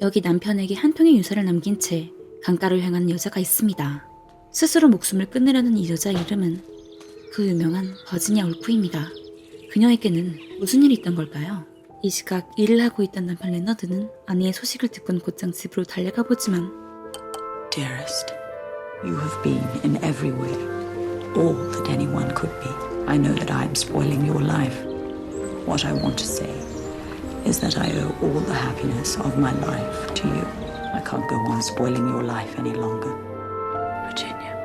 여기 남편에게 한 통의 유서를 남긴 채 강가를 향하는 여자가 있습니다. 스스로 목숨을 끊으려는 이 여자의 이름은 그 유명한 버지니아 울프입니다. 그녀에게는 무슨 일이 있던 걸까요? 이 시각 일을 하고 있던 남편 레너드는 아내의 소식을 듣고는 곧장 집으로 달려가 보지만 Dearest, you have been in every way all that anyone could be. I know that I am spoiling your life. What I want to say is that I owe all the happiness of my life to you. I can't go on spoiling your life any longer. Virginia.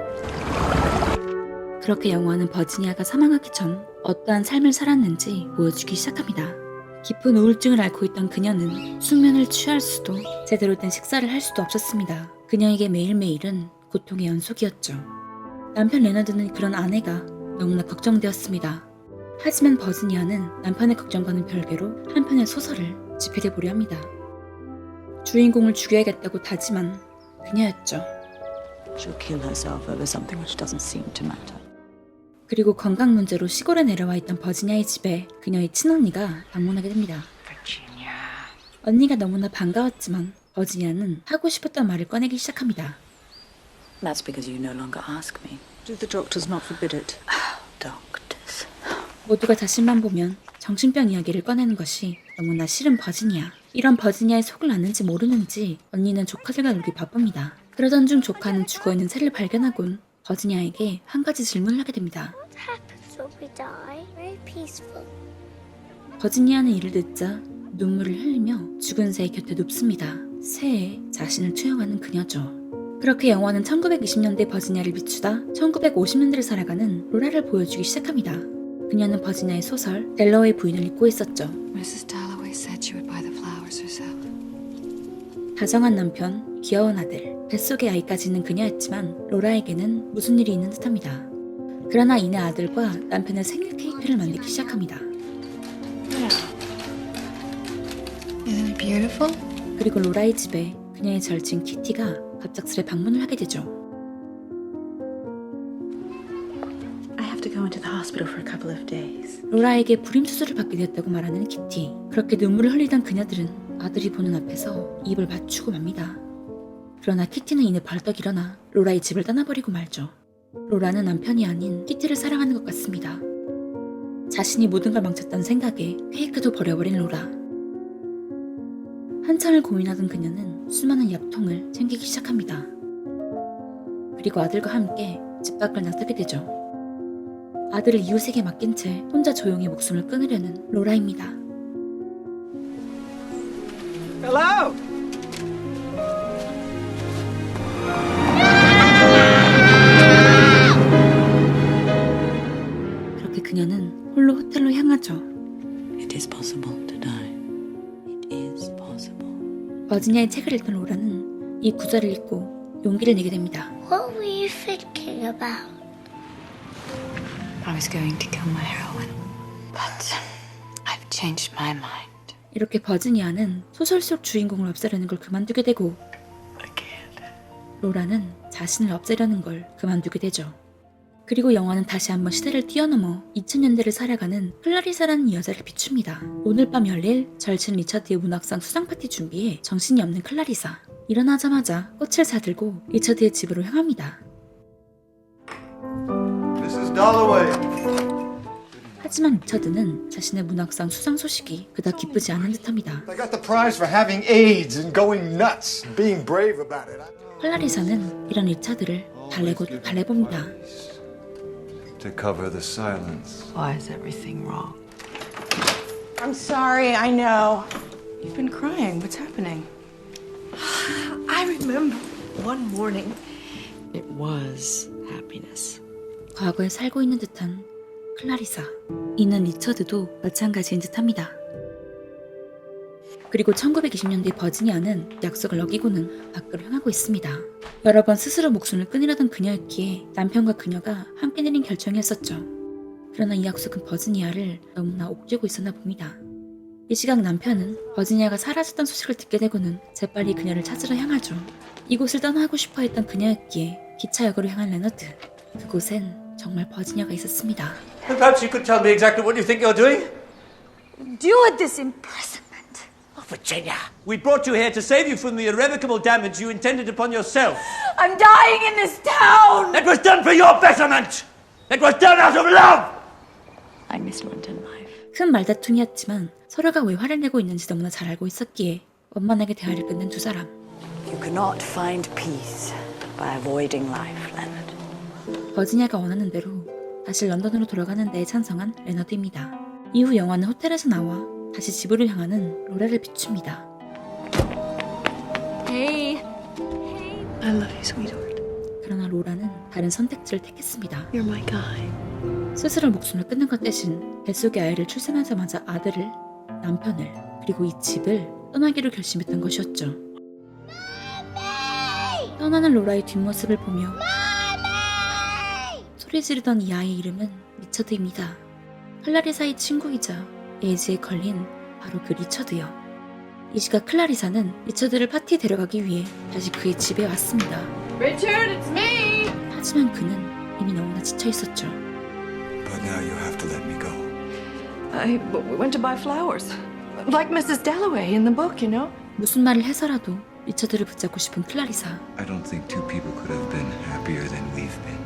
그렇게 영화는 버지니아가 사망하기 전 어떠한 삶을 살았는지 보여주기 시작합니다. 깊은 우울증을 앓고 있던 그녀는 숙면을 취할 수도 제대로 된 식사를 할 수도 없었습니다. 그녀에게 매일매일은 고통의 연속이었죠. 남편 레너드는 그런 아내가 너무나 걱정되었습니다. 하지만 버지니아는 남편의 걱정과는 별개로 한 편의 소설을 집필해 보려 합니다. 주인공을 죽여야겠다고 다짐한 그녀였죠. She'll kill herself over something which doesn't seem to matter. 그리고 건강 문제로 시골에 내려와 있던 버지니아의 집에 그녀의 친언니가 방문하게 됩니다. Virginia. 언니가 너무나 반가웠지만 버지니아는 하고 싶었던 말을 꺼내기 시작합니다. That's because you no longer ask me. Do the doctors not forbid it? Doctors. 모두가 자신만 보면 정신병 이야기를 꺼내는 것이 너무나 싫은 버지니아. 이런 버지니아의 속을 아는지 모르는지 언니는 조카들과 놀기 바쁩니다. 그러던 중 조카는 죽어있는 새를 발견하곤 버지니아에게 한 가지 질문을 하게 됩니다. What happens when we die? Very peaceful. 버지니아는 이를 듣자 눈물을 흘리며 죽은 새의 곁에 눕습니다. 새에 자신을 투영하는 그녀죠. 그렇게 영화는 1920년대 버지니아를 비추다 1950년대를 살아가는 로라를 보여주기 시작합니다. 그녀는 버지니아의 소설 델러웨이 부인을 읽고 있었죠. Mrs. Dalloway said she would buy the flowers herself. 다정한 남편, 귀여운 아들, 뱃속의 아이까지 있는 그녀였지만 로라에게는 무슨 일이 있는 듯합니다. 그러나 이내 아들과 남편의 생일 케이크를 만들기 시작합니다. Isn't it beautiful? 그리고 로라의 집에 그녀의 절친 키티가 갑작스레 방문을 하게 되죠. I have to go into the hospital for a couple of days. 로라에게 불임 수술을 받게 되었다고 말하는 키티. 그렇게 눈물을 흘리던 그녀들은 아들이 보는 앞에서 입을 맞추고 맙니다. 그러나 키티는 이내 벌떡 일어나 로라의 집을 떠나버리고 말죠. 로라는 남편이 아닌 키티를 사랑하는 것 같습니다. 자신이 모든 걸 망쳤다는 생각에 케이크도 버려버린 로라. 한참을 고민하던 그녀는 수많은 약통을 챙기기 시작합니다. 그리고 아들과 함께 집 밖을 나서게 되죠. 아들을 이웃에게 맡긴 채 혼자 조용히 목숨을 끊으려는 로라입니다. Hello! 그렇게 그녀는 홀로 호텔로 향하죠. It is possible to die. It is possible. 버지니아의 책을 읽던 로라는 이 구절을 읽고 용기를 내게 됩니다. What were you thinking about? I was going to kill my heroine, but I've changed my mind. 이렇게 버지니아는 소설 속 주인공을 없애려는 걸 그만두게 되고 I can't. 로라는 자신을 없애려는 걸 그만두게 되죠. 그리고 영화는 다시 한번 시대를 뛰어넘어 2000년대를 살아가는 클라리사라는 이 여자를 비춥니다. 오늘 밤 열릴 절친 리처드의 문학상 수상 파티 준비에 정신이 없는 클라리사. 일어나자마자 꽃을 사들고 리처드의 집으로 향합니다. Mrs. Dalloway. 하지만 리처드는 자신의 문학상 수상 소식이 그닥 기쁘지 않은 듯합니다. I got the prize for having AIDS and going nuts, being brave about it. 클라리사는 이런 리처드를 달래고 또 달래봅니다. To cover the silence. Why is everything wrong? I'm sorry, I know. You've been crying. What's happening? I remember one morning. It was happiness. 과거에 살고 있는 듯한 클라리사. 이는 리처드도 마찬가지인 듯합니다. 그리고 1920년대 버지니아는 약속을 어기고는 밖으로 향하고 있습니다. 여러 번 스스로 목숨을 끊으려던 그녀였기에 남편과 그녀가 함께 내린 결정이었었죠. 그러나 이 약속은 버지니아를 너무나 옥죄고 있었나 봅니다. 이 시각 남편은 버지니아가 사라졌던 소식을 듣게 되고는 재빨리 그녀를 찾으러 향하죠. 이곳을 떠나고 싶어 했던 그녀였기에 기차역으로 향한 레너드. 그곳엔 정말 버지니아가 있었습니다. Perhaps you could tell me exactly what you think you're doing? Doing this imprisonment of Virginia. We brought you here to save you from the irrevocable damage you intended upon yourself. I'm dying in this town! It was done for your betterment! It was done out of love! I miss London life. 큰 말다툼이었지만 서로가 왜 화를 내고 있는지 너무나 잘 알고 있었기에 원만하게 대화를 끝낸 두 사람. You cannot find peace by avoiding life, Leonard. 버지니아가 원하는 대로 다시 런던으로 돌아가는 데에 찬성한 레너드입니다. 이후 영화는 호텔에서 나와 다시 집으로 향하는 로라를 비춥니다. Hey. I love you, sweetheart. 그러나 로라는 다른 선택지를 택했습니다. You're my guy. 스스로 목숨을 끊는 것 대신 뱃속의 아이를 출산하자마자 아들을, 남편을, 그리고 이 집을 떠나기로 결심했던 것이었죠. 떠나는 로라의 뒷모습을 보며 소리 지르던 이 아이의 이름은 리처드입니다. 클라리사의 친구이자 에이즈에 걸린 바로 그 리처드요. 이 시각 클라리사는 리처드를 파티에 데려가기 위해 다시 그의 집에 왔습니다. Richard, it's me! 하지만 그는 이미 너무나 지쳐 있었죠. But now you have to let me go. We went to buy flowers. Like Mrs. Dalloway in the book, you know? 무슨 말을 해서라도 리처드를 붙잡고 싶은 클라리사. I don't think two people could have been happier than we've been.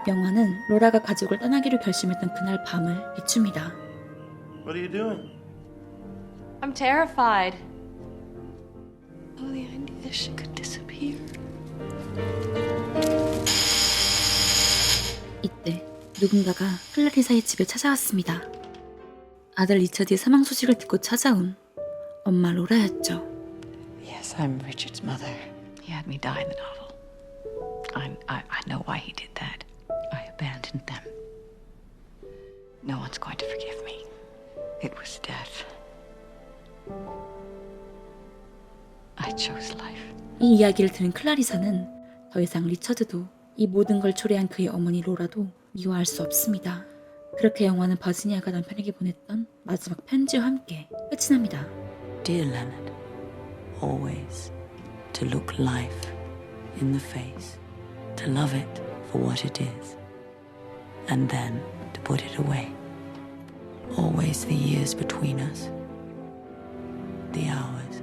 영화는 로라가 가족을 떠나기로 결심했던 그날 밤을 비춥니다. What are you doing? I'm terrified. Oh, the idea she could disappear. 이때 누군가가 클라리사의 집에 찾아왔습니다. 아들 리처드의 사망 소식을 듣고 찾아온 엄마 로라였죠. Yes, I'm Richard's mother. He had me die in the novel. I know why he did that. I abandoned them. No one's going to forgive me. It was death. I chose life. 이 이야기를 들은 클라리사는 더 이상 리처드도 이 모든 걸 초래한 그의 어머니 로라도 미워할 수 없습니다. 그렇게 영화는 버지니아가 남편에게 보냈던 마지막 편지와 함께 끝이 납니다. Dear Leonard, always to look life in the face, to love it for what it is, and then to put it away. Always the years between us, the hours.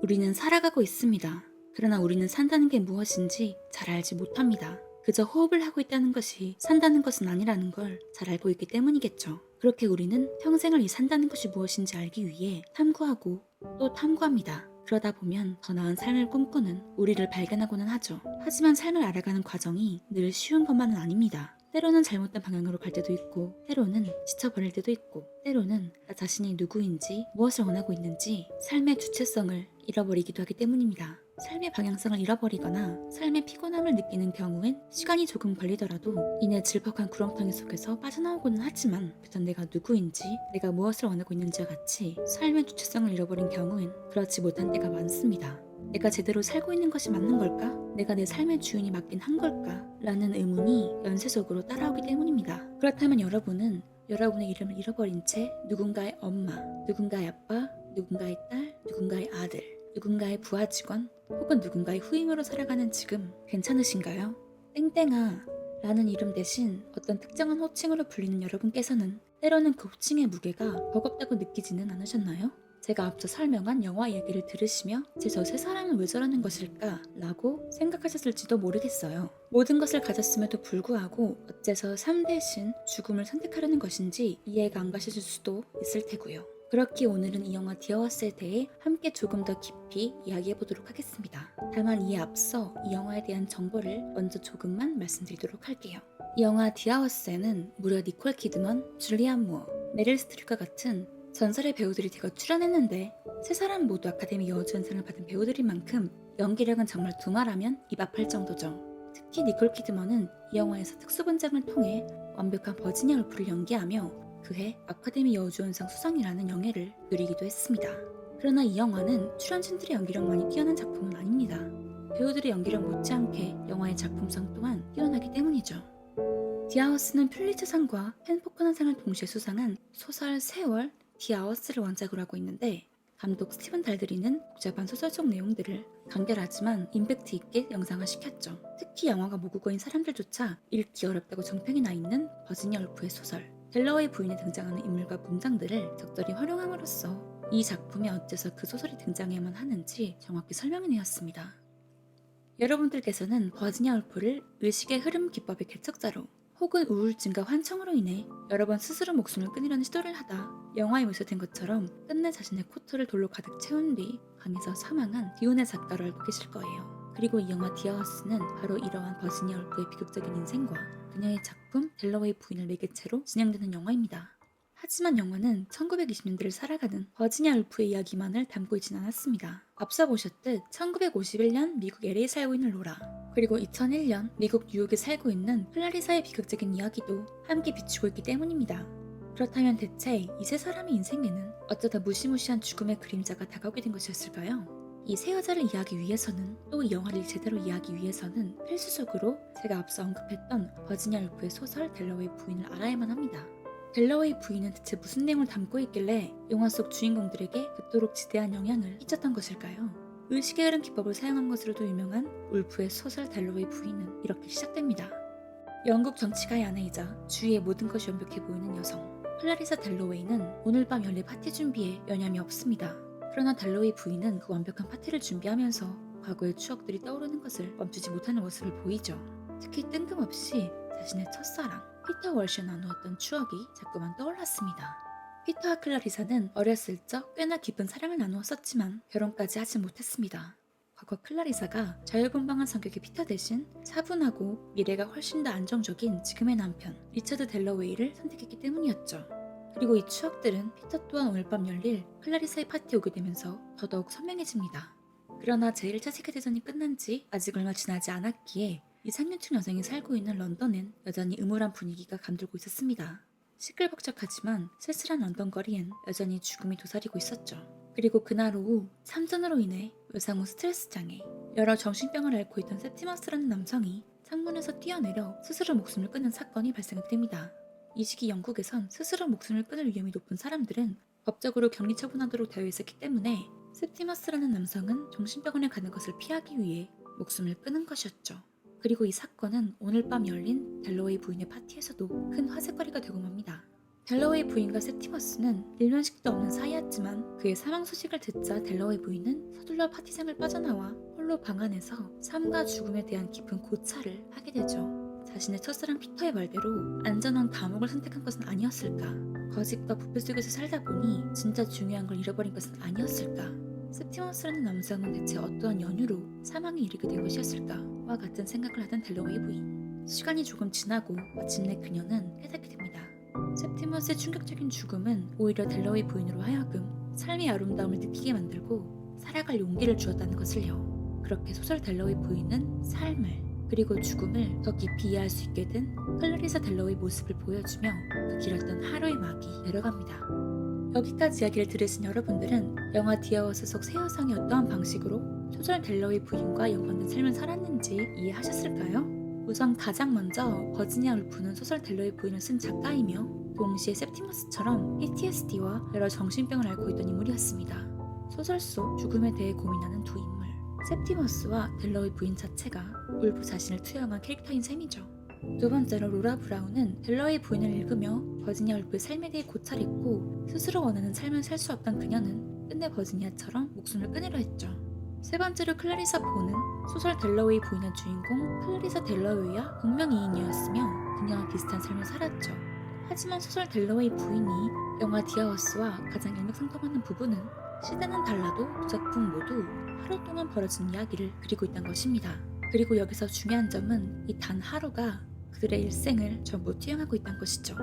우리는 살아가고 있습니다. 그러나 우리는 산다는 게 무엇인지 잘 알지 못합니다. 그저 호흡을 하고 있다는 것이 산다는 것은 아니라는 걸 잘 알고 있기 때문이겠죠. 그렇게 우리는 평생을 이 산다는 것이 무엇인지 알기 위해 탐구하고 또 탐구합니다. 그러다 보면 더 나은 삶을 꿈꾸는 우리를 발견하고는 하죠. 하지만 삶을 알아가는 과정이 늘 쉬운 것만은 아닙니다. 때로는 잘못된 방향으로 갈 때도 있고, 때로는 지쳐버릴 때도 있고, 때로는 나 자신이 누구인지, 무엇을 원하고 있는지 삶의 주체성을 잃어버리기도 하기 때문입니다. 삶의 방향성을 잃어버리거나 삶의 피곤함을 느끼는 경우엔 시간이 조금 걸리더라도 이내 질퍽한 구렁텅이 속에서 빠져나오고는 하지만 그전 내가 누구인지, 내가 무엇을 원하고 있는지와 같이 삶의 주체성을 잃어버린 경우엔 그렇지 못한 때가 많습니다. 내가 제대로 살고 있는 것이 맞는 걸까? 내가 내 삶의 주인이 맞긴 한 걸까? 라는 의문이 연쇄적으로 따라오기 때문입니다. 그렇다면 여러분은 여러분의 이름을 잃어버린 채 누군가의 엄마, 누군가의 아빠, 누군가의 딸, 누군가의 아들, 누군가의 부하 직원, 혹은 누군가의 후임으로 살아가는 지금 괜찮으신가요? 땡땡아 라는 이름 대신 어떤 특정한 호칭으로 불리는 여러분께서는 때로는 그 호칭의 무게가 버겁다고 느끼지는 않으셨나요? 제가 앞서 설명한 영화 이야기를 들으시며 저 세 사람은 왜 저러는 것일까? 라고 생각하셨을지도 모르겠어요. 모든 것을 가졌음에도 불구하고 어째서 삶 대신 죽음을 선택하려는 것인지 이해가 안 가실 수도 있을 테고요. 그렇기에 오늘은 이 영화 디어워스에 대해 함께 조금 더 깊이 이야기해보도록 하겠습니다. 다만 이에 앞서 이 영화에 대한 정보를 먼저 조금만 말씀드리도록 할게요. 이 영화 디어워스에는 무려 니콜 키드먼, 줄리안 무어, 메릴 스트립과 같은 전설의 배우들이 대거 출연했는데 세 사람 모두 아카데미 여우주연상을 받은 배우들인 만큼 연기력은 정말 두말하면 입 아플 정도죠. 특히 니콜 키드먼은 이 영화에서 특수분장을 통해 완벽한 버지니아 울프를 연기하며 그해 아카데미 여우주연상 수상이라는 영예를 누리기도 했습니다. 그러나 이 영화는 출연진들의 연기력만이 뛰어난 작품은 아닙니다. 배우들의 연기력 못지않게 영화의 작품성 또한 뛰어나기 때문이죠. 디아워스는 퓰리처상과 펜 포커너상을 동시에 수상한 소설 세월 디아워스를 원작으로 하고 있는데 감독 스티븐 달드리는 복잡한 소설 속 내용들을 간결하지만 임팩트 있게 영상화시켰죠. 특히 영화가 모국어인 사람들조차 읽기 어렵다고 정평이 나 있는 버지니아 울프의 소설 델러웨이 부인에 등장하는 인물과 문장들을 적절히 활용함으로써 이 작품에 어째서 그 소설이 등장해야만 하는지 정확히 설명해내었습니다. 여러분들께서는 버지니아 울프를 의식의 흐름 기법의 개척자로 혹은 우울증과 환청으로 인해 여러 번 스스로 목숨을 끊으려는 시도를 하다 영화에 묘사된 것처럼 끝내 자신의 코트를 돌로 가득 채운 뒤 강에서 사망한 디온의 작가로 알고 계실 거예요. 그리고 이 영화 디어하우스는 바로 이러한 버지니아 울프의 비극적인 인생과 그녀의 작품 델러웨이 부인을 매개체로 진행되는 영화입니다. 하지만 영화는 1920년대를 살아가는 버지니아 울프의 이야기만을 담고 있진 않았습니다. 앞서 보셨듯 1951년 미국 LA에 살고 있는 로라, 그리고 2001년 미국 뉴욕에 살고 있는 클라리사의 비극적인 이야기도 함께 비추고 있기 때문입니다. 그렇다면 대체 이 세 사람의 인생에는 어쩌다 무시무시한 죽음의 그림자가 다가오게 된 것이었을까요? 이 세 여자를 이해하기 위해서는 또 이 영화를 제대로 이해하기 위해서는 필수적으로 제가 앞서 언급했던 버지니아 울프의 소설 델러웨이 부인을 알아야만 합니다. 델러웨이 부인은 대체 무슨 내용을 담고 있길래 영화 속 주인공들에게 그토록 지대한 영향을 끼쳤던 것일까요? 의식의 흐름 기법을 사용한 것으로도 유명한 울프의 소설 델러웨이 부인은 이렇게 시작됩니다. 영국 정치가의 아내이자 주위의 모든 것이 완벽해 보이는 여성 클라리사 델러웨이는 오늘 밤 연례 파티 준비에 여념이 없습니다. 그러나 델러웨이 부인은 그 완벽한 파티를 준비하면서 과거의 추억들이 떠오르는 것을 멈추지 못하는 모습을 보이죠. 특히 뜬금없이 자신의 첫사랑 피터 월시와 나누었던 추억이 자꾸만 떠올랐습니다. 피터와 클라리사는 어렸을 적 꽤나 깊은 사랑을 나누었었지만 결혼까지 하지 못했습니다. 과거 클라리사가 자유분방한 성격의 피터 대신 차분하고 미래가 훨씬 더 안정적인 지금의 남편 리처드 델러웨이를 선택했기 때문이었죠. 그리고 이 추억들은 피터 또한 오늘 밤 열릴 클라리사의 파티에 오게 되면서 더더욱 선명해집니다. 그러나 제1차 세계대전이 끝난 지 아직 얼마 지나지 않았기에 이 상류층 여성이 살고 있는 런던엔 여전히 음울한 분위기가 감돌고 있었습니다. 시끌벅적하지만 쓸쓸한 런던 거리엔 여전히 죽음이 도사리고 있었죠. 그리고 그날 오후 참전으로 인해 외상후 스트레스 장애, 여러 정신병을 앓고 있던 세티머스라는 남성이 창문에서 뛰어내려 스스로 목숨을 끊는 사건이 발생하게 됩니다. 이 시기 영국에선 스스로 목숨을 끊을 위험이 높은 사람들은 법적으로 격리 처분하도록 되어 있었기 때문에 세티머스라는 남성은 정신병원에 가는 것을 피하기 위해 목숨을 끊은 것이었죠. 그리고 이 사건은 오늘 밤 열린 델러웨이 부인의 파티에서도 큰 화제거리가 되고 맙니다. 델러웨이 부인과 세티머스는 일면식도 없는 사이였지만 그의 사망 소식을 듣자 델러웨이 부인은 서둘러 파티장을 빠져나와 홀로 방 안에서 삶과 죽음에 대한 깊은 고찰을 하게 되죠. 자신의 첫사랑 피터의 말대로 안전한 감옥을 선택한 것은 아니었을까? 거짓과 부패 속에서 살다 보니 진짜 중요한 걸 잃어버린 것은 아니었을까? 세티머스라는 남성은 대체 어떠한 연유로 사망에 이르게 된 것이었을까와 같은 생각을 하던 델러웨이 부인. 시간이 조금 지나고 마침내 그녀는 깨닫게 됩니다. 세티머스의 충격적인 죽음은 오히려 델러웨이 부인으로 하여금 삶의 아름다움을 느끼게 만들고 살아갈 용기를 주었다는 것을요. 그렇게 소설 델러웨이 부인은 삶을 그리고 죽음을 더 깊이 이해할 수 있게 된 클라리사 델러웨이 모습을 보여주며 그 길었던 하루의 막이 내려갑니다. 여기까지 이야기를 들으신 여러분들은 영화 디어하우스 속 새 여성이 어떠한 방식으로 소설 델러웨이 부인과 연관된 삶을 살았는지 이해하셨을까요? 우선 가장 먼저 버지니아 울프는 소설 델러웨이 부인을 쓴 작가이며 동시에 세티머스처럼 PTSD와 여러 정신병을 앓고 있던 인물이었습니다. 소설 속 죽음에 대해 고민하는 두 인물 세티머스와 델러웨이 부인 자체가 울프 자신을 투영한 캐릭터인 셈이죠. 두 번째로 로라 브라운은 델러웨이 부인을 읽으며 버지니아 울프의 삶에 대해 고찰했고 스스로 원하는 삶을 살 수 없던 그녀는 끝내 버지니아처럼 목숨을 끊으려 했죠. 세 번째로 클라리사 포는 소설 델러웨이 부인의 주인공 클라리사 델러웨이와 동명이인이었으며 그녀와 비슷한 삶을 살았죠. 하지만 소설 델러웨이 부인이 영화 디어하우스와 가장 일맥상통하는 부분은 시대는 달라도 두 작품 모두 하루 동안 벌어진 이야기를 그리고 있다는 것입니다. 그리고 여기서 중요한 점은 이 단 하루가 그들의 일생을 전부 투영하고 있다는 것이죠.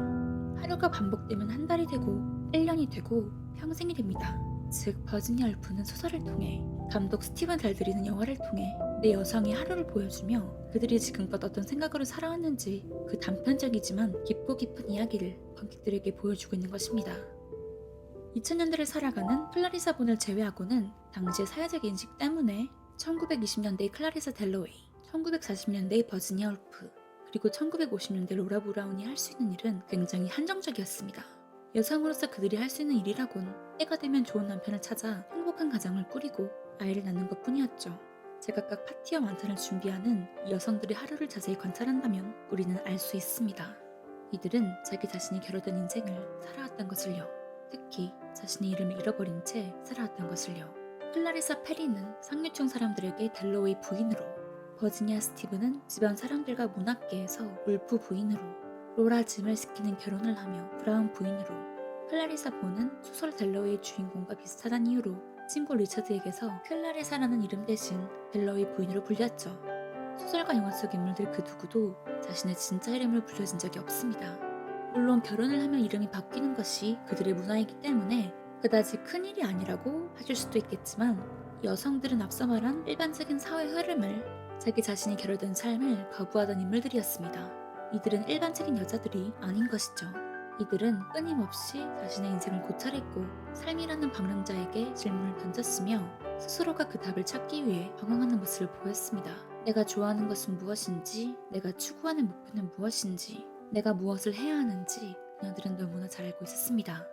하루가 반복되면 한 달이 되고 1년이 되고 평생이 됩니다. 즉 버지니아 울프는 소설을 통해 감독 스티븐 달드리는 영화를 통해 내 여성의 하루를 보여주며 그들이 지금껏 어떤 생각으로 살아왔는지 그 단편적이지만 깊고 깊은 이야기를 관객들에게 보여주고 있는 것입니다. 2000년대를 살아가는 클라리사 본을 제외하고는 당시의 사회적 인식 때문에 1920년대의 클라리사 델러웨이, 1940년대의 버지니아 울프, 그리고 1950년대 로라 브라운이 할 수 있는 일은 굉장히 한정적이었습니다. 여성으로서 그들이 할 수 있는 일이라곤 때가 되면 좋은 남편을 찾아 행복한 가정을 꾸리고 아이를 낳는 것뿐이었죠. 제각각 파티와 완탄을 준비하는 이 여성들의 하루를 자세히 관찰한다면 우리는 알 수 있습니다. 이들은 자기 자신이 결여된 인생을 살아왔던 것을요. 특히 자신의 이름을 잃어버린 채 살아왔던 것을요. 클라리사 페리는 상류층 사람들에게 델로웨이 부인으로, 버지니아 스티브는 집안 사람들과 문학계에서 울프 부인으로, 로라 짐을 시키는 결혼을 하며 브라운 부인으로, 클라리사 보는 소설 델로웨이 주인공과 비슷하다는 이유로 친구 리처드에게서 클라리사라는 이름 대신 델로웨이 부인으로 불렸죠. 소설과 영화 속 인물들 그 누구도 자신의 진짜 이름을 불려진 적이 없습니다. 물론 결혼을 하며 이름이 바뀌는 것이 그들의 문화이기 때문에 그다지 큰일이 아니라고 하실 수도 있겠지만 여성들은 앞서 말한 일반적인 사회 흐름을 자기 자신이 결여된 삶을 거부하던 인물들이었습니다. 이들은 일반적인 여자들이 아닌 것이죠. 이들은 끊임없이 자신의 인생을 고찰했고 삶이라는 방랑자에게 질문을 던졌으며 스스로가 그 답을 찾기 위해 방황하는 모습을 보였습니다. 내가 좋아하는 것은 무엇인지, 내가 추구하는 목표는 무엇인지, 내가 무엇을 해야 하는지 그녀들은 너무나 잘 알고 있었습니다.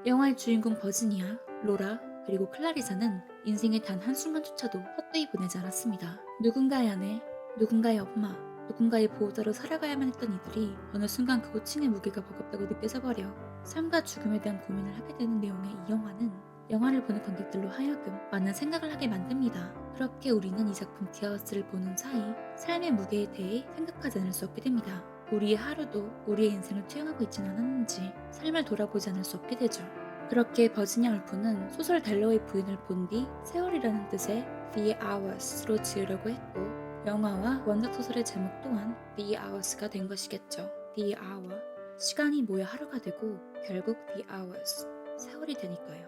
영화의 주인공 버지니아, 로라, 그리고 클라리사는 인생의 단 한순간조차도 헛되이 보내지 않았습니다. 누군가의 아내, 누군가의 엄마, 누군가의 보호자로 살아가야만 했던 이들이 어느 순간 그 호칭의 무게가 버겁다고 느껴져 버려 삶과 죽음에 대한 고민을 하게 되는 내용의 이 영화는 영화를 보는 관객들로 하여금 많은 생각을 하게 만듭니다. 그렇게 우리는 이 작품 디아워스를 보는 사이 삶의 무게에 대해 생각하지 않을 수 없게 됩니다. 우리의 하루도 우리의 인생을 투영하고 있진 않았는지 삶을 돌아보지 않을 수 없게 되죠. 그렇게 버지니아 울프는 소설 델로웨이 부인을 본 뒤 세월이라는 뜻의 The Hours로 지으려고 했고 영화와 원작 소설의 제목 또한 The Hours가 된 것이겠죠. The Hour, 시간이 모여 하루가 되고 결국 The Hours, 세월이 되니까요.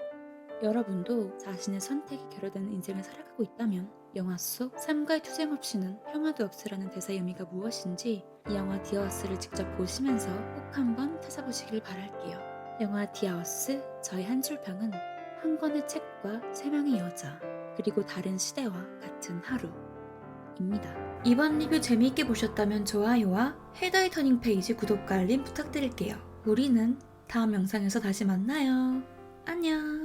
여러분도 자신의 선택이 결여된 인생을 살아가고 있다면 영화 속 삶과의 투쟁 없이는 평화도 없으라는 대사의 의미가 무엇인지 이 영화 디아워스를 직접 보시면서 꼭 한번 찾아보시길 바랄게요. 영화 디아워스, 저의 한 줄 평은 한 권의 책과 3명의 여자, 그리고 다른 시대와 같은 하루입니다. 이번 리뷰 재미있게 보셨다면 좋아요와 헤더의 터닝 페이지 구독과 알림 부탁드릴게요. 우리는 다음 영상에서 다시 만나요. 안녕.